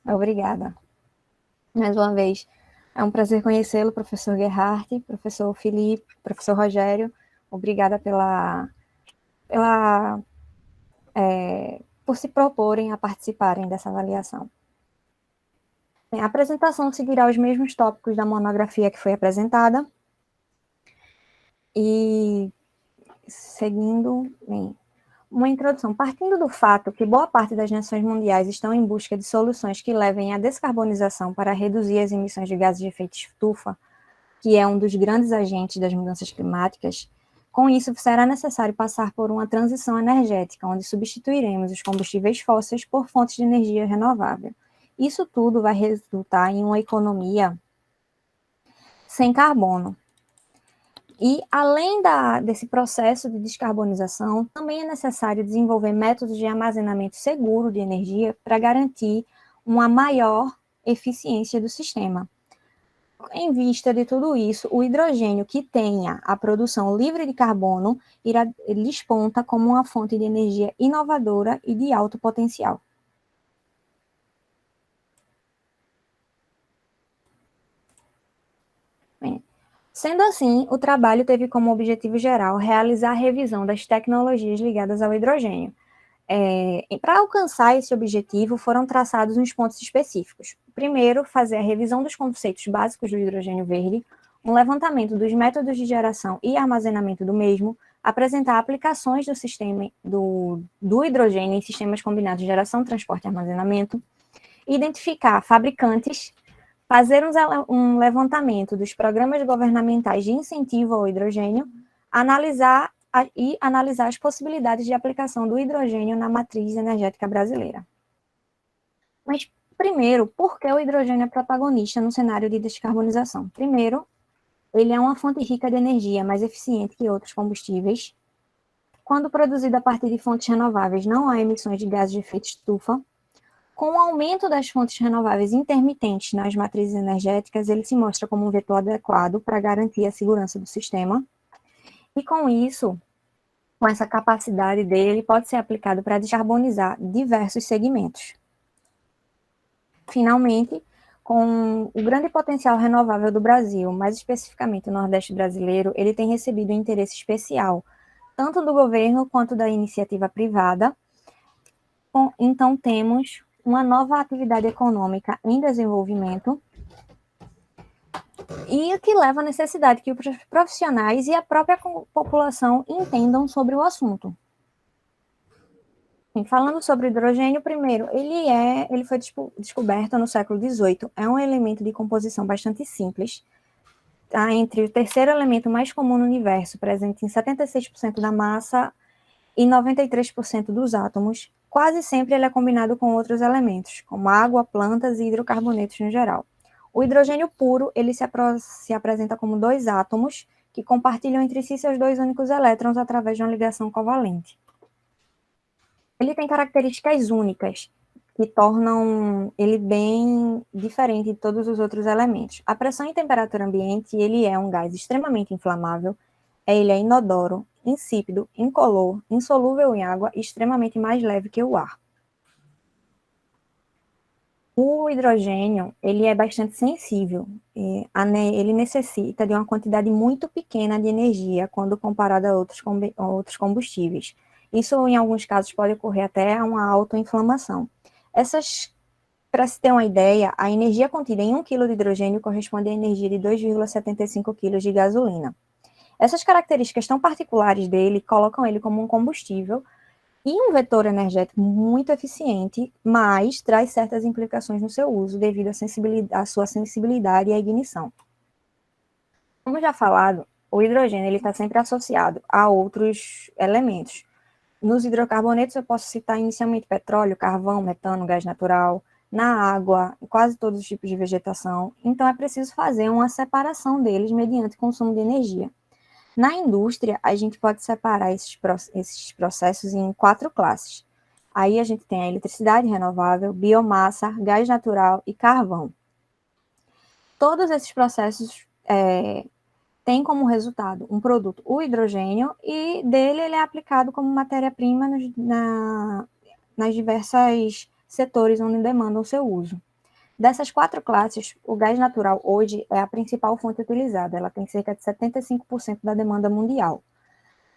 Obrigada. Mais uma vez, é um prazer conhecê-lo, professor Gerhardt, professor Felipe, professor Rogério. Obrigada por se proporem a participarem dessa avaliação. Bem, a apresentação seguirá os mesmos tópicos da monografia que foi apresentada. E, seguindo, bem, uma introdução. Partindo do fato que boa parte das nações mundiais estão em busca de soluções que levem à descarbonização para reduzir as emissões de gases de efeito estufa, que é um dos grandes agentes das mudanças climáticas, com isso será necessário passar por uma transição energética, onde substituiremos os combustíveis fósseis por fontes de energia renovável. Isso tudo vai resultar em uma economia sem carbono. E, além desse processo de descarbonização, também é necessário desenvolver métodos de armazenamento seguro de energia para garantir uma maior eficiência do sistema. Em vista de tudo isso, o hidrogênio que tenha a produção livre de carbono desponta como uma fonte de energia inovadora e de alto potencial. Bem, sendo assim, o trabalho teve como objetivo geral realizar a revisão das tecnologias ligadas ao hidrogênio. Para alcançar esse objetivo, foram traçados uns pontos específicos. Primeiro, fazer a revisão dos conceitos básicos do hidrogênio verde, um levantamento dos métodos de geração e armazenamento do mesmo, apresentar aplicações do sistema do hidrogênio em sistemas combinados de geração, transporte e armazenamento, identificar fabricantes, fazer um levantamento dos programas governamentais de incentivo ao hidrogênio, analisar as possibilidades de aplicação do hidrogênio na matriz energética brasileira. Mas, primeiro, por que o hidrogênio é protagonista no cenário de descarbonização? Primeiro, ele é uma fonte rica de energia, mais eficiente que outros combustíveis. Quando produzido a partir de fontes renováveis, não há emissões de gases de efeito estufa. Com o aumento das fontes renováveis intermitentes nas matrizes energéticas, ele se mostra como um vetor adequado para garantir a segurança do sistema. E com isso, com essa capacidade dele, pode ser aplicado para descarbonizar diversos segmentos. Finalmente, com o grande potencial renovável do Brasil, mais especificamente o Nordeste brasileiro, ele tem recebido um interesse especial, tanto do governo quanto da iniciativa privada. Então, temos uma nova atividade econômica em desenvolvimento, e o que leva à necessidade que os profissionais e a própria população entendam sobre o assunto. Falando sobre o hidrogênio, primeiro, ele foi descoberto no século XVIII, é um elemento de composição bastante simples, está entre o terceiro elemento mais comum no universo, presente em 76% da massa e 93% dos átomos. Quase sempre ele é combinado com outros elementos, como água, plantas e hidrocarbonetos no geral. O hidrogênio puro, ele se apresenta como dois átomos que compartilham entre si seus dois únicos elétrons através de uma ligação covalente. Ele tem características únicas que tornam ele bem diferente de todos os outros elementos. A pressão e temperatura ambiente, ele é um gás extremamente inflamável, ele é inodoro, insípido, incolor, insolúvel em água e extremamente mais leve que o ar. O hidrogênio, ele é bastante sensível, ele necessita de uma quantidade muito pequena de energia quando comparado a outros combustíveis. Isso, em alguns casos, pode ocorrer até a uma autoinflamação. Para se ter uma ideia, a energia contida em 1 kg de hidrogênio corresponde à energia de 2,75 kg de gasolina. Essas características tão particulares dele colocam ele como um combustível e um vetor energético muito eficiente, mas traz certas implicações no seu uso devido à sua sensibilidade e à ignição. Como já falado, o hidrogênio está sempre associado a outros elementos. Nos hidrocarbonetos eu posso citar inicialmente petróleo, carvão, metano, gás natural, na água, quase todos os tipos de vegetação. Então é preciso fazer uma separação deles mediante consumo de energia. Na indústria, a gente pode separar esses processos em 4 classes. Aí a gente tem a eletricidade renovável, biomassa, gás natural e carvão. Todos esses processos têm como resultado um produto, o hidrogênio, e dele ele é aplicado como matéria-prima nas diversas setores onde demandam o seu uso. Dessas 4 classes, o gás natural hoje é a principal fonte utilizada, ela tem cerca de 75% da demanda mundial,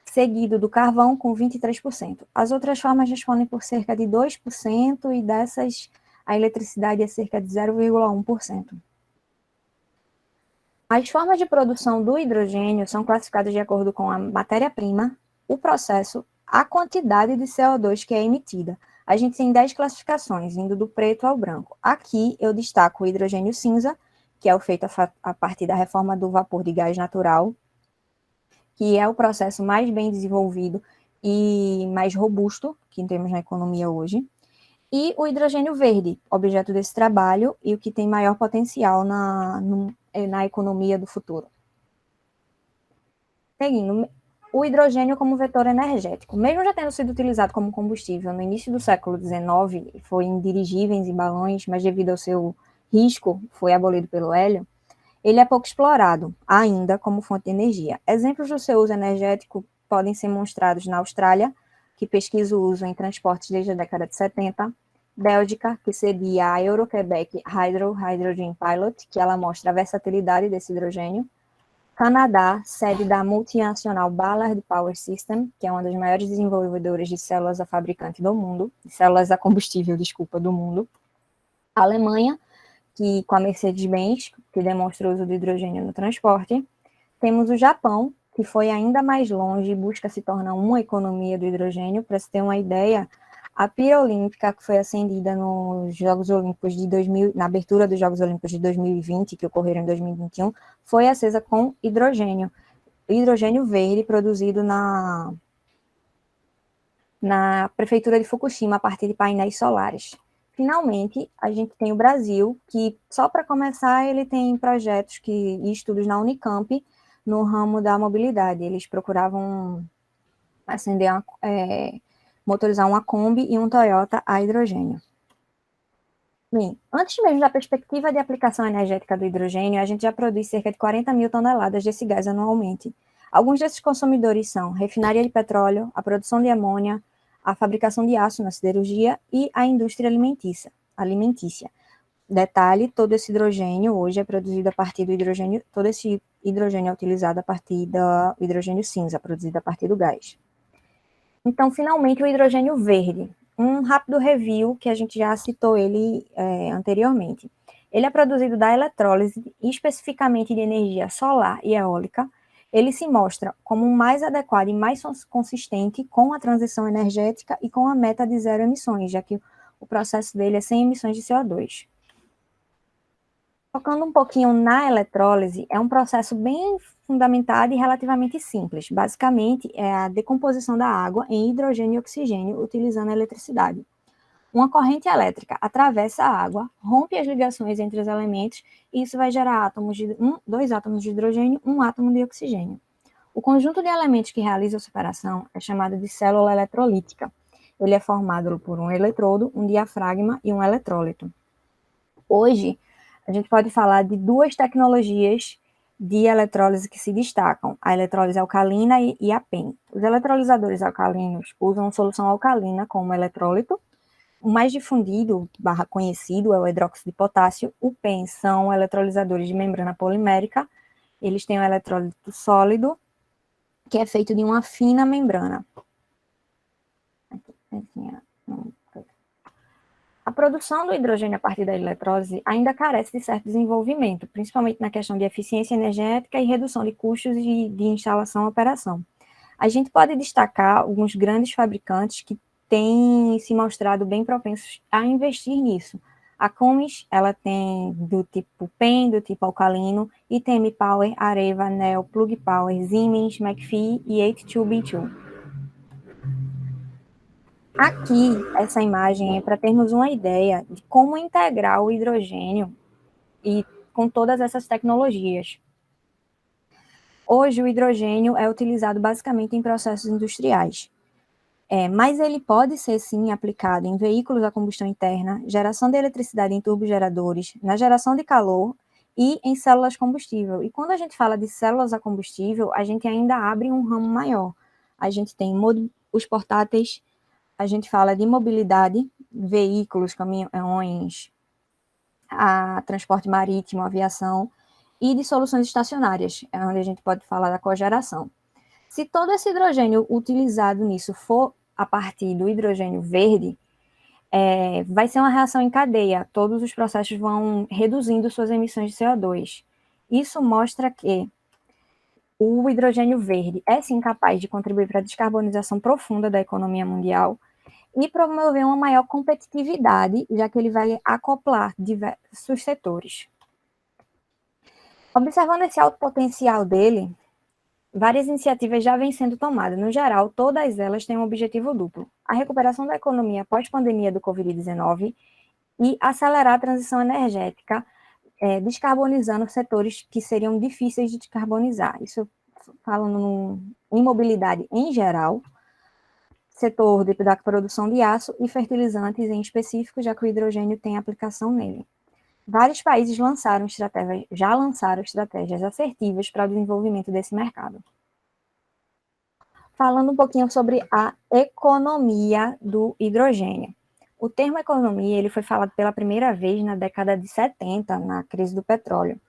seguido do carvão com 23%. As outras formas respondem por cerca de 2% e dessas a eletricidade é cerca de 0,1%. As formas de produção do hidrogênio são classificadas de acordo com a matéria-prima, o processo, a quantidade de CO2 que é emitida. A gente tem 10 classificações, indo do preto ao branco. Aqui eu destaco o hidrogênio cinza, que é o feito a partir da reforma do vapor de gás natural, que é o processo mais bem desenvolvido e mais robusto que temos na economia hoje. E o hidrogênio verde, objeto desse trabalho e o que tem maior potencial na economia do futuro. Seguindo, o hidrogênio como vetor energético. Mesmo já tendo sido utilizado como combustível no início do século XIX, foi em dirigíveis e balões, mas devido ao seu risco, foi abolido pelo hélio, ele é pouco explorado, ainda como fonte de energia. Exemplos do seu uso energético podem ser mostrados na Austrália, que pesquisa o uso em transportes desde a década de 70, Bélgica, que cedia a Euro-Quebec Hydrogen Pilot, que ela mostra a versatilidade desse hidrogênio, Canadá, sede da multinacional Ballard Power System, que é uma das maiores desenvolvedoras de células a fabricante do mundo, de células a combustível, desculpa, do mundo, a Alemanha, que com a Mercedes-Benz, que demonstra o uso do hidrogênio no transporte, temos o Japão, que foi ainda mais longe e busca se tornar uma economia do hidrogênio. Para se ter uma ideia, a pira olímpica que foi acendida nos Jogos Olímpicos de 2000, na abertura dos Jogos Olímpicos de 2020, que ocorreram em 2021, foi acesa com hidrogênio verde produzido na prefeitura de Fukushima a partir de painéis solares. Finalmente, a gente tem o Brasil, que só para começar ele tem projetos e estudos na Unicamp no ramo da mobilidade. Eles procuravam motorizar uma Kombi e um Toyota a hidrogênio. Bem, antes mesmo da perspectiva de aplicação energética do hidrogênio, a gente já produz cerca de 40 mil toneladas desse gás anualmente. Alguns desses consumidores são refinaria de petróleo, a produção de amônia, a fabricação de aço na siderurgia e a indústria alimentícia. Detalhe, todo esse hidrogênio hoje é produzido a partir do hidrogênio, todo esse hidrogênio é utilizado a partir do hidrogênio cinza, produzido a partir do gás. Então, finalmente, o hidrogênio verde. Um rápido review, que a gente já citou ele anteriormente. Ele é produzido da eletrólise, especificamente de energia solar e eólica. Ele se mostra como mais adequado e mais consistente com a transição energética e com a meta de zero emissões, já que o processo dele é sem emissões de CO2. Focando um pouquinho na eletrólise, é um processo bem fundamentado e relativamente simples. Basicamente, é a decomposição da água em hidrogênio e oxigênio utilizando a eletricidade. Uma corrente elétrica atravessa a água, rompe as ligações entre os elementos e isso vai gerar dois átomos de hidrogênio, um átomo de oxigênio. O conjunto de elementos que realiza a separação é chamado de célula eletrolítica. Ele é formado por um eletrodo, um diafragma e um eletrólito. Hoje, a gente pode falar de duas tecnologias de eletrólise que se destacam, a eletrólise alcalina e a PEM. Os eletrolisadores alcalinos usam solução alcalina como eletrólito. O mais difundido, conhecido, é o hidróxido de potássio. O PEM são eletrolisadores de membrana polimérica. Eles têm um eletrólito sólido, que é feito de uma fina membrana. A produção do hidrogênio a partir da eletrólise ainda carece de certo desenvolvimento, principalmente na questão de eficiência energética e redução de custos de instalação e operação. A gente pode destacar alguns grandes fabricantes que têm se mostrado bem propensos a investir nisso. A Cummins, ela tem do tipo PEM, do tipo alcalino, ITM Power, Areva, Nel, Plug Power, Siemens, McPhee e 82B2. Aqui, essa imagem é para termos uma ideia de como integrar o hidrogênio e com todas essas tecnologias. Hoje, o hidrogênio é utilizado basicamente em processos industriais, mas ele pode ser, sim, aplicado em veículos a combustão interna, geração de eletricidade em turbogeradores, na geração de calor e em células combustível. E quando a gente fala de células a combustível, a gente ainda abre um ramo maior. A gente tem os portáteis, a gente fala de mobilidade, veículos, caminhões, a transporte marítimo, aviação, e de soluções estacionárias, é onde a gente pode falar da cogeração. Se todo esse hidrogênio utilizado nisso for a partir do hidrogênio verde, vai ser uma reação em cadeia, todos os processos vão reduzindo suas emissões de CO2. Isso mostra que o hidrogênio verde é sim capaz de contribuir para a descarbonização profunda da economia mundial e promover uma maior competitividade, já que ele vai acoplar diversos setores. Observando esse alto potencial dele, várias iniciativas já vêm sendo tomadas. No geral, todas elas têm um objetivo duplo: a recuperação da economia pós-pandemia do Covid-19 e acelerar a transição energética, descarbonizando setores que seriam difíceis de descarbonizar. Isso falando em mobilidade em geral, setor da produção de aço e fertilizantes em específico, já que o hidrogênio tem aplicação nele. Vários países já lançaram estratégias assertivas para o desenvolvimento desse mercado. Falando um pouquinho sobre a economia do hidrogênio. O termo economia ele foi falado pela primeira vez na década de 70, na crise do petróleo.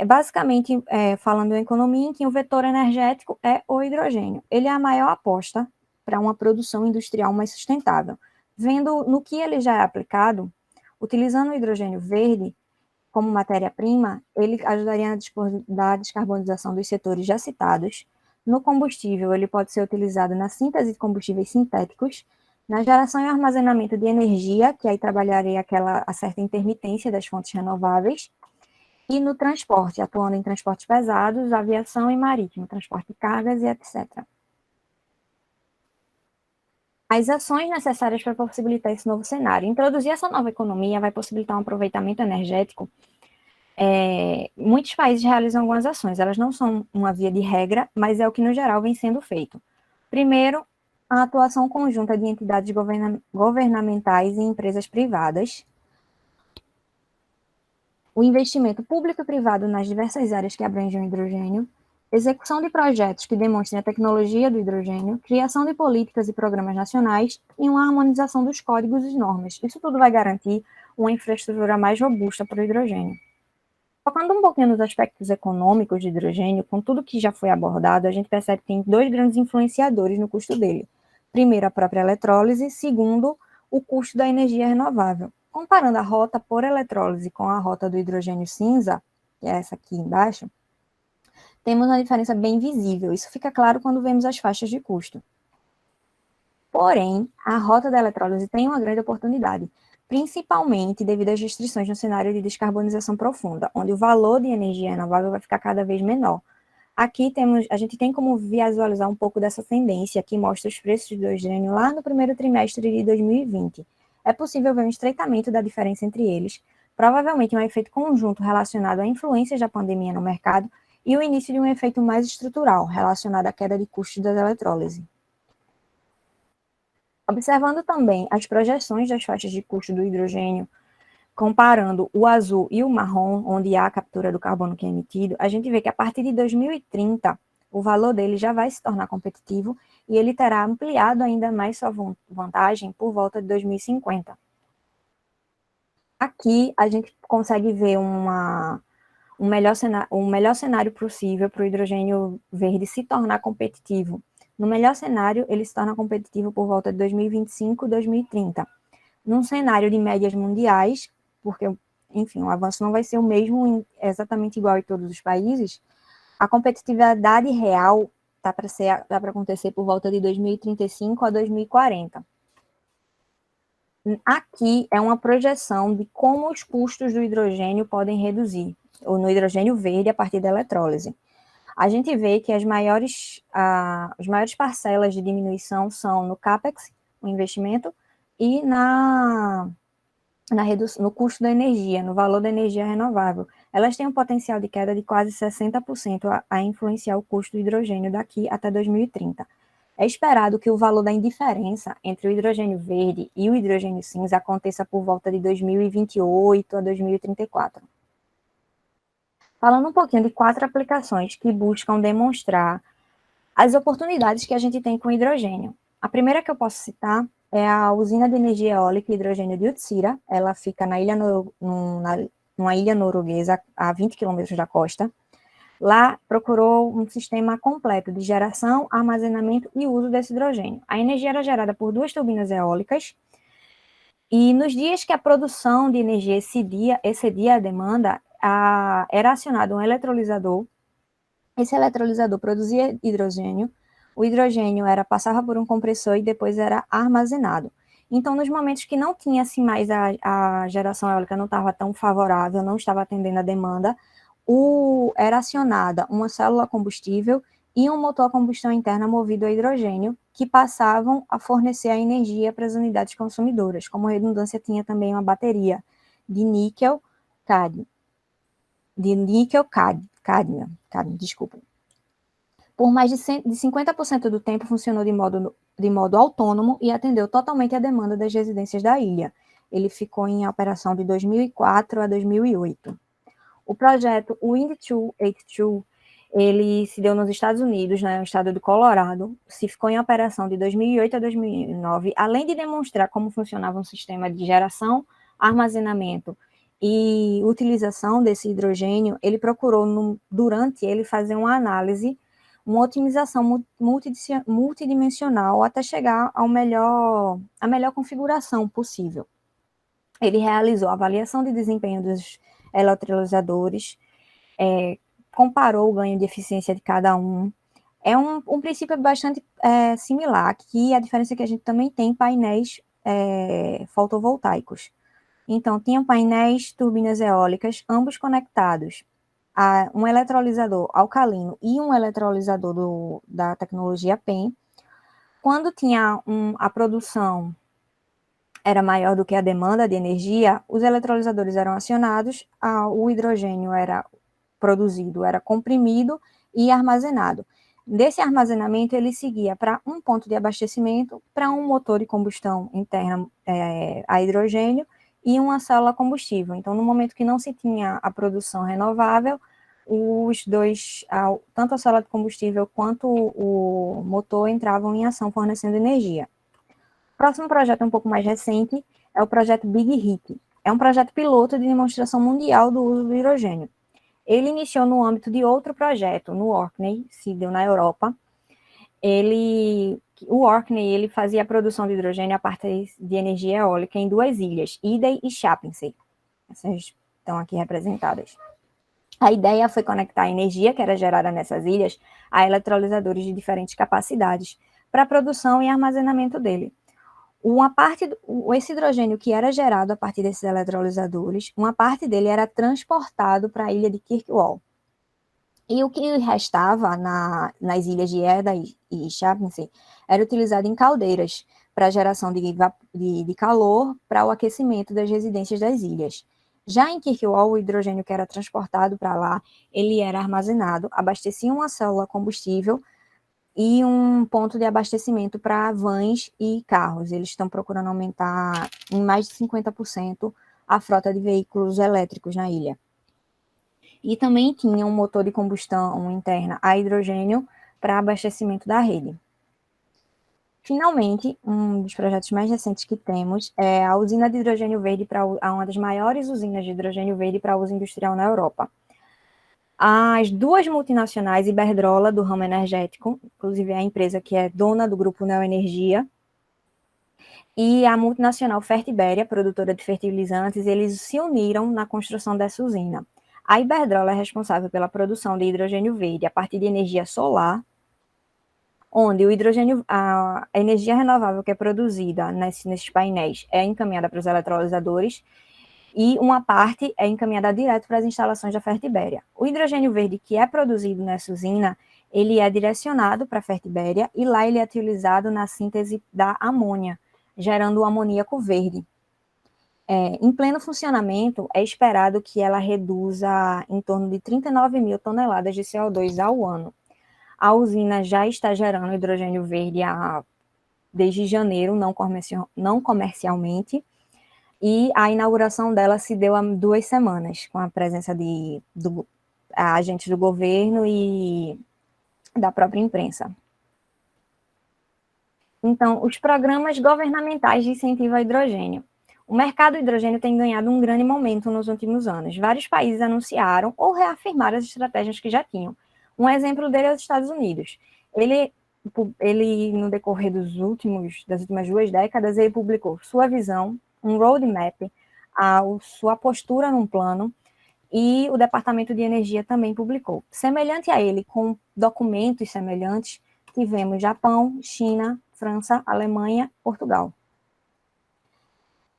Basicamente falando em economia em que o vetor energético é o hidrogênio. Ele é a maior aposta para uma produção industrial mais sustentável. Vendo no que ele já é aplicado, utilizando o hidrogênio verde como matéria-prima, ele ajudaria na descarbonização dos setores já citados. No combustível, ele pode ser utilizado na síntese de combustíveis sintéticos, na geração e armazenamento de energia, que aí trabalharia a certa intermitência das fontes renováveis, e no transporte, atuando em transportes pesados, aviação e marítimo, transporte de cargas e etc. As ações necessárias para possibilitar esse novo cenário. Introduzir essa nova economia vai possibilitar um aproveitamento energético. Muitos países realizam algumas ações, elas não são uma via de regra, mas é o que no geral vem sendo feito. Primeiro, a atuação conjunta de entidades governamentais e empresas privadas, o investimento público e privado nas diversas áreas que abrangem o hidrogênio, execução de projetos que demonstrem a tecnologia do hidrogênio, criação de políticas e programas nacionais e uma harmonização dos códigos e normas. Isso tudo vai garantir uma infraestrutura mais robusta para o hidrogênio. Focando um pouquinho nos aspectos econômicos de hidrogênio, com tudo que já foi abordado, a gente percebe que tem dois grandes influenciadores no custo dele. Primeiro, a própria eletrólise, segundo, o custo da energia renovável. Comparando a rota por eletrólise com a rota do hidrogênio cinza, que é essa aqui embaixo, temos uma diferença bem visível. Isso fica claro quando vemos as faixas de custo. Porém, a rota da eletrólise tem uma grande oportunidade, principalmente devido às restrições no cenário de descarbonização profunda, onde o valor de energia renovável vai ficar cada vez menor. Aqui a gente tem como visualizar um pouco dessa tendência que mostra os preços do hidrogênio lá no primeiro trimestre de 2020. É possível ver um estreitamento da diferença entre eles, provavelmente um efeito conjunto relacionado a influências da pandemia no mercado e o início de um efeito mais estrutural relacionado à queda de custos da eletrólise. Observando também as projeções das faixas de custo do hidrogênio, comparando o azul e o marrom, onde há a captura do carbono que é emitido, a gente vê que a partir de 2030, o valor dele já vai se tornar competitivo e ele terá ampliado ainda mais sua vantagem por volta de 2050. Aqui a gente consegue ver um melhor cenário possível para o hidrogênio verde se tornar competitivo. No melhor cenário, ele se torna competitivo por volta de 2025, 2030. Num cenário de médias mundiais, porque, enfim, o avanço não vai ser o mesmo, exatamente igual em todos os países, a competitividade real está para acontecer por volta de 2035 a 2040. Aqui é uma projeção de como os custos do hidrogênio podem reduzir, ou no hidrogênio verde a partir da eletrólise. A gente vê que as maiores parcelas de diminuição são no CAPEX, o investimento, e no custo da energia, no valor da energia renovável. Elas têm um potencial de queda de quase 60% a influenciar o custo do hidrogênio daqui até 2030. É esperado que o valor da indiferença entre o hidrogênio verde e o hidrogênio cinza aconteça por volta de 2028 a 2034. Falando um pouquinho de 4 aplicações que buscam demonstrar as oportunidades que a gente tem com o hidrogênio. A primeira que eu posso citar é a usina de energia eólica e hidrogênio de Utsira. Ela fica numa ilha norueguesa, a 20 quilômetros da costa. Lá procurou um sistema completo de geração, armazenamento e uso desse hidrogênio. A energia era gerada por 2 turbinas eólicas, e nos dias que a produção de energia excedia a demanda, era acionado um eletrolisador. Esse eletrolisador produzia hidrogênio, o hidrogênio passava por um compressor e depois era armazenado. Então, nos momentos que não tinha assim mais a geração eólica não estava tão favorável, não estava atendendo a demanda, era acionada uma célula combustível e um motor a combustão interna movido a hidrogênio, que passavam a fornecer a energia para as unidades consumidoras. Como redundância, tinha também uma bateria de níquel-cádmio, desculpa. Por mais de 50% do tempo funcionou de modo autônomo e atendeu totalmente a demanda das residências da ilha. Ele ficou em operação de 2004 a 2008. O projeto Wind 282, ele se deu nos Estados Unidos, no estado do Colorado, se ficou em operação de 2008 a 2009, além de demonstrar como funcionava um sistema de geração, armazenamento e utilização desse hidrogênio. Ele procurou, durante ele, fazer uma análise, uma otimização multidimensional até chegar à melhor configuração possível. Ele realizou a avaliação de desempenho dos eletrolisadores, comparou o ganho de eficiência de cada um. É um princípio bastante similar, que a diferença é que a gente também tem painéis fotovoltaicos. Então, tinham painéis, turbinas eólicas, ambos conectados a um eletrolisador alcalino e um eletrolisador da tecnologia PEM. Quando tinha a produção era maior do que a demanda de energia, os eletrolisadores eram acionados, o hidrogênio era produzido, era comprimido e armazenado. Desse armazenamento, ele seguia para um ponto de abastecimento, para um motor de combustão interna a hidrogênio e uma célula combustível. Então, no momento que não se tinha a produção renovável, os dois, tanto a célula de combustível quanto o motor, entravam em ação fornecendo energia. O próximo projeto, um pouco mais recente, é o projeto Big Hit. É um projeto piloto de demonstração mundial do uso do hidrogênio. Ele iniciou no âmbito de outro projeto, no Orkney, se deu na Europa. O Orkney, ele fazia a produção de hidrogênio a partir de energia eólica em 2 ilhas, Idey e Chapinsey. Essas estão aqui representadas. A ideia foi conectar a energia que era gerada nessas ilhas a eletrolisadores de diferentes capacidades para a produção e armazenamento dele. Esse hidrogênio que era gerado a partir desses eletrolisadores, uma parte dele era transportado para a ilha de Kirkwall. E o que restava nas ilhas de Eda e Chapinsey era utilizado em caldeiras para a geração de calor para o aquecimento das residências das ilhas. Já em Kirkwall, o hidrogênio que era transportado para lá, ele era armazenado, abastecia uma célula combustível e um ponto de abastecimento para vans e carros. Eles estão procurando aumentar em mais de 50% a frota de veículos elétricos na ilha. E também tinha um motor de combustão interna a hidrogênio para abastecimento da rede. Finalmente, um dos projetos mais recentes que temos é a usina de hidrogênio verde, uma das maiores usinas de hidrogênio verde para uso industrial na Europa. As 2 multinacionais, Iberdrola, do ramo energético, inclusive a empresa que é dona do grupo Neoenergia, e a multinacional Fertiberia, produtora de fertilizantes, eles se uniram na construção dessa usina. A Iberdrola é responsável pela produção de hidrogênio verde a partir de energia solar, onde a energia renovável que é produzida nesses painéis é encaminhada para os eletrolisadores, e uma parte é encaminhada direto para as instalações da Fertiberia. O hidrogênio verde que é produzido nessa usina, ele é direcionado para a Fertiberia e lá ele é utilizado na síntese da amônia, gerando o amoníaco verde. Em pleno funcionamento, é esperado que ela reduza em torno de 39 mil toneladas de CO2 ao ano. A usina já está gerando hidrogênio verde desde janeiro, não comercialmente, e a inauguração dela se deu há 2 semanas, com a presença de agentes do governo e da própria imprensa. Então, os programas governamentais de incentivo ao hidrogênio. O mercado do hidrogênio tem ganhado um grande momento nos últimos anos. Vários países anunciaram ou reafirmaram as estratégias que já tinham. Um exemplo dele é os Estados Unidos. Ele no decorrer das últimas 2 décadas, ele publicou sua visão, um roadmap, sua postura num plano, e o Departamento de Energia também publicou. Semelhante a ele, com documentos semelhantes, tivemos Japão, China, França, Alemanha, Portugal.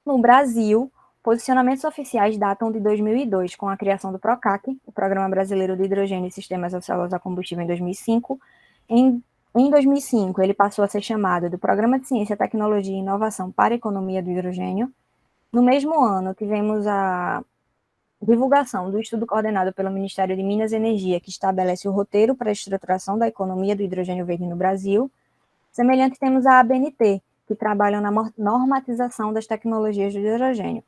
No Brasil, posicionamentos oficiais datam de 2002, com a criação do PROCAC, o Programa Brasileiro de Hidrogênio e Sistemas Associados a Combustível, em 2005. Em 2005, ele passou a ser chamado do Programa de Ciência, Tecnologia e Inovação para a Economia do Hidrogênio. No mesmo ano, tivemos a divulgação do estudo coordenado pelo Ministério de Minas e Energia, que estabelece o roteiro para a estruturação da economia do hidrogênio verde no Brasil. Semelhante, temos a ABNT, que trabalha na normatização das tecnologias do hidrogênio.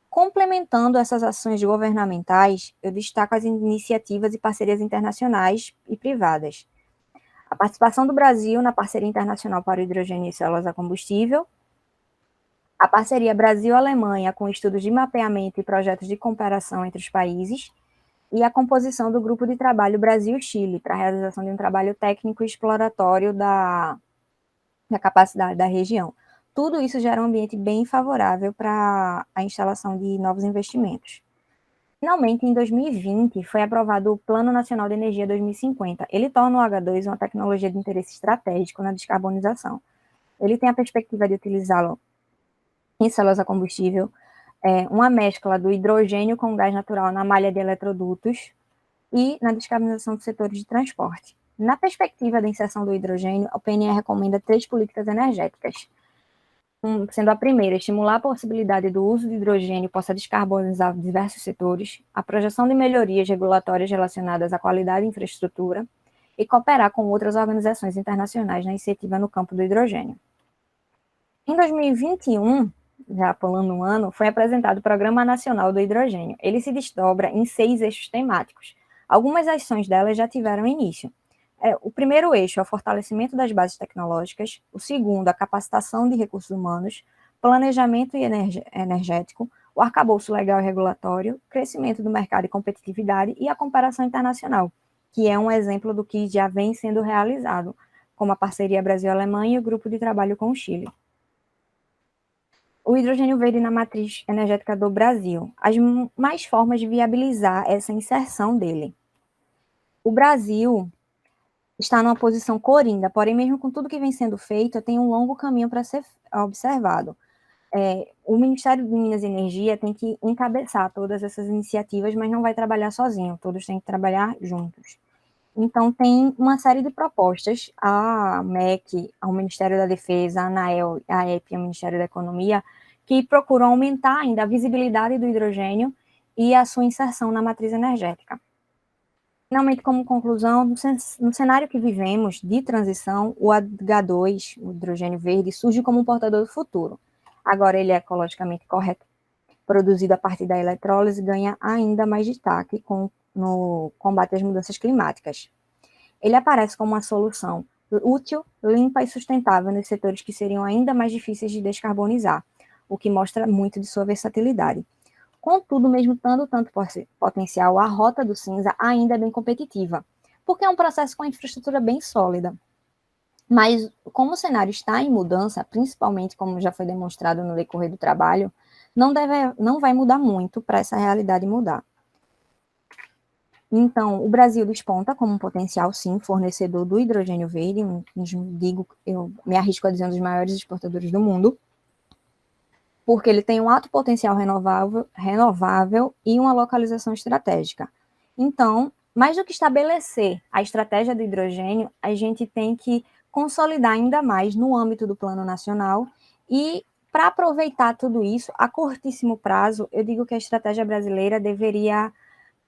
Complementando essas ações governamentais, eu destaco as iniciativas e parcerias internacionais e privadas. A participação do Brasil na Parceria Internacional para o Hidrogênio e Células a Combustível, a parceria Brasil-Alemanha com estudos de mapeamento e projetos de comparação entre os países, e a composição do grupo de trabalho Brasil-Chile para a realização de um trabalho técnico e exploratório da capacidade da região. Tudo isso gera um ambiente bem favorável para a instalação de novos investimentos. Finalmente, em 2020, foi aprovado o Plano Nacional de Energia 2050. Ele torna o H2 uma tecnologia de interesse estratégico na descarbonização. Ele tem a perspectiva de utilizá-lo em células a combustível, uma mescla do hidrogênio com gás natural na malha de eletrodutos e na descarbonização dos setores de transporte. Na perspectiva da inserção do hidrogênio, a PNE recomenda 3 políticas energéticas, sendo a primeira, estimular a possibilidade do uso de hidrogênio possa descarbonizar diversos setores, a projeção de melhorias regulatórias relacionadas à qualidade e infraestrutura, e cooperar com outras organizações internacionais na iniciativa no campo do hidrogênio. Em 2021, já pulando um ano, foi apresentado o Programa Nacional do Hidrogênio. Ele se desdobra em 6 eixos temáticos. Algumas ações delas já tiveram início. O primeiro eixo é o fortalecimento das bases tecnológicas, o segundo, a capacitação de recursos humanos, planejamento energético, o arcabouço legal e regulatório, crescimento do mercado e competitividade e a comparação internacional, que é um exemplo do que já vem sendo realizado, como a parceria Brasil-Alemanha e o grupo de trabalho com o Chile. O hidrogênio verde na matriz energética do Brasil. As mais formas de viabilizar essa inserção dele. O Brasil está numa posição coringa, porém, mesmo com tudo que vem sendo feito, tem um longo caminho para ser observado. O Ministério de Minas e Energia tem que encabeçar todas essas iniciativas, mas não vai trabalhar sozinho, todos têm que trabalhar juntos. Então, tem uma série de propostas, a MEC, ao Ministério da Defesa, a ANAEL, a EP e o Ministério da Economia, que procuram aumentar ainda a visibilidade do hidrogênio e a sua inserção na matriz energética. Finalmente, como conclusão, no cenário que vivemos de transição, o H2, o hidrogênio verde, surge como um portador do futuro. Agora, ele é ecologicamente correto, produzido a partir da eletrólise, ganha ainda mais destaque no combate às mudanças climáticas. Ele aparece como uma solução útil, limpa e sustentável nos setores que seriam ainda mais difíceis de descarbonizar, o que mostra muito de sua versatilidade. Contudo, mesmo tendo tanto potencial, a rota do cinza ainda é bem competitiva, porque é um processo com a infraestrutura bem sólida. Mas, como o cenário está em mudança, principalmente como já foi demonstrado no decorrer do trabalho, não vai mudar muito para essa realidade mudar. Então, o Brasil desponta como um potencial, sim, fornecedor do hidrogênio verde, eu me arrisco a dizer um dos maiores exportadores do mundo, porque ele tem um alto potencial renovável e uma localização estratégica. Então, mais do que estabelecer a estratégia do hidrogênio, a gente tem que consolidar ainda mais no âmbito do Plano Nacional e, para aproveitar tudo isso, a curtíssimo prazo, eu digo que a estratégia brasileira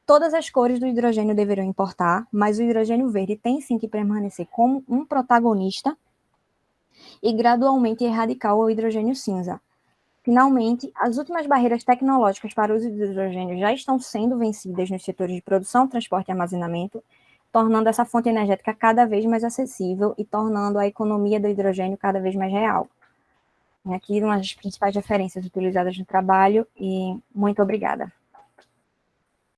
todas as cores do hidrogênio deveriam importar, mas o hidrogênio verde tem sim que permanecer como um protagonista e gradualmente erradicar o hidrogênio cinza. Finalmente, as últimas barreiras tecnológicas para o uso do hidrogênio já estão sendo vencidas nos setores de produção, transporte e armazenamento. tornando essa fonte energética cada vez mais acessível e tornando a economia do hidrogênio cada vez mais real. Aqui uma das principais referências utilizadas no trabalho e muito obrigada.